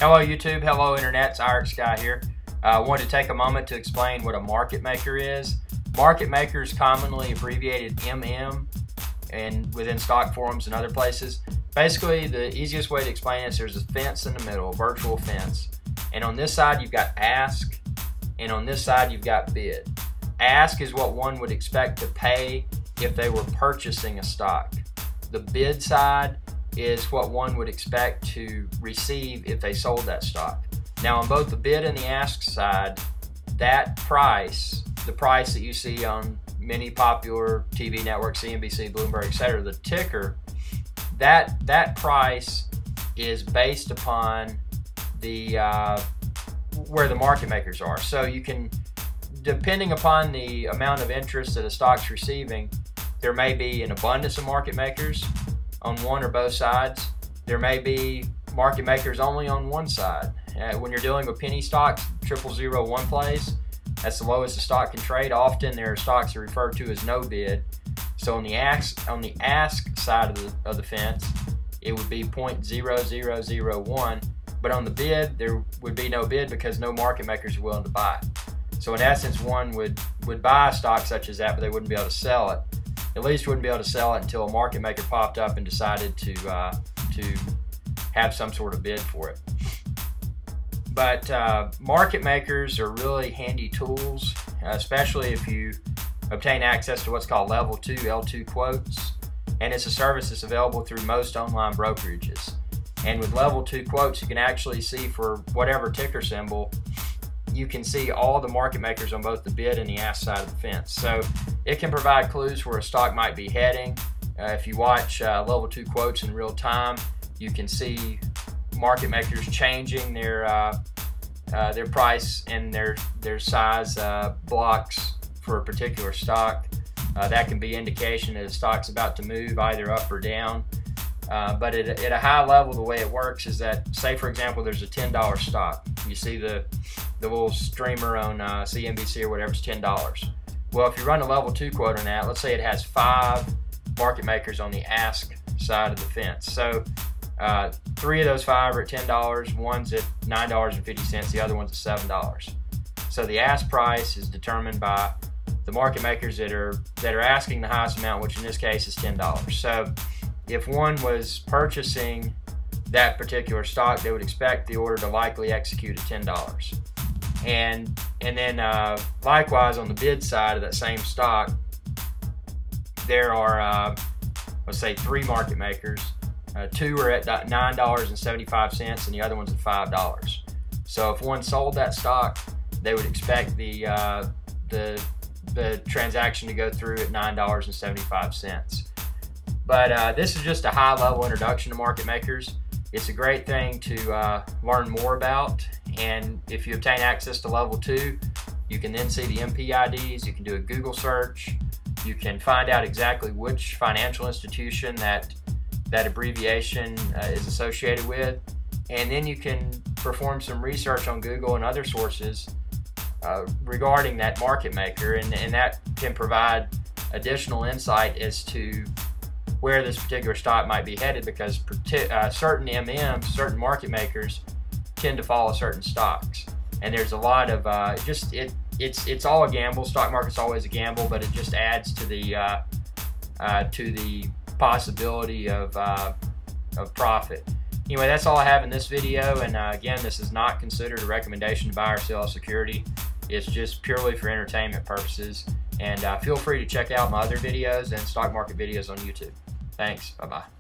Hello YouTube, hello Internet, it's IRIX here. I wanted to take a moment to explain what a market maker is. Market maker is commonly abbreviated MM and within stock forums and other places. Basically, the easiest way to explain it is there's a fence in the middle, a virtual fence. And on this side you've got ask, and on this side you've got bid. Ask is what one would expect to pay if they were purchasing a stock. The bid side is what one would expect to receive if they sold that stock. Now on both the bid and the ask side, that price, the price that you see on many popular TV networks, CNBC, Bloomberg, etc., the ticker, that price is based upon the where the market makers are. So you can, depending upon the amount of interest that a stock's receiving, there may be an abundance of market makers on one or both sides. There may be market makers only on one side. When you're dealing with penny stocks, 0001 plays, that's the lowest the stock can trade. Often there are stocks that are referred to as no bid. So on the ask side of the fence, it would be 0.0001, but on the bid there would be no bid because no market makers are willing to buy it. So in essence, one would buy a stock such as that, but they wouldn't be able to sell it. At least wouldn't be able to sell it until a market maker popped up and decided to have some sort of bid for it. But market makers are really handy tools, especially if you obtain access to what's called Level 2, L2 quotes, and it's a service that's available through most online brokerages. And with Level 2 quotes, you can actually see for whatever ticker symbol, you can see all the market makers on both the bid and the ask side of the fence. So it can provide clues where a stock might be heading. If you watch Level 2 quotes in real time, you can see market makers changing their price and their size blocks for a particular stock. That can be indication that a stock's about to move either up or down. But at a high level, the way it works is that, say for example, there's a $10 stock. You see the little streamer on CNBC or whatever, it's $10. Well, if you run a Level 2 quote on that, let's say it has 5 market makers on the ask side of the fence. So 3 of those 5 are at $10, one's at $9.50, the other one's at $7. So the ask price is determined by the market makers that are asking the highest amount, which in this case is $10. So if one was purchasing that particular stock, they would expect the order to likely execute at $10. And then likewise on the bid side of that same stock, there are let's say 3 market makers. 2 are at $9.75 and the other one's at $5. So if one sold that stock, they would expect the transaction to go through at $9.75. But this is just a high-level introduction to market makers. It's a great thing to learn more about, and if you obtain access to Level 2, you can then see the MPIDs, you can do a Google search, you can find out exactly which financial institution that abbreviation is associated with, and then you can perform some research on Google and other sources regarding that market maker, and that can provide additional insight as to where this particular stock might be headed, because certain MMs, certain market makers, tend to follow certain stocks. And there's a lot of it's all a gamble. Stock market's always a gamble, but it just adds to the possibility of profit. Anyway, that's all I have in this video, and again, this is not considered a recommendation to buy or sell a security. It's just purely for entertainment purposes, and feel free to check out my other videos and stock market videos on YouTube. Thanks, bye-bye.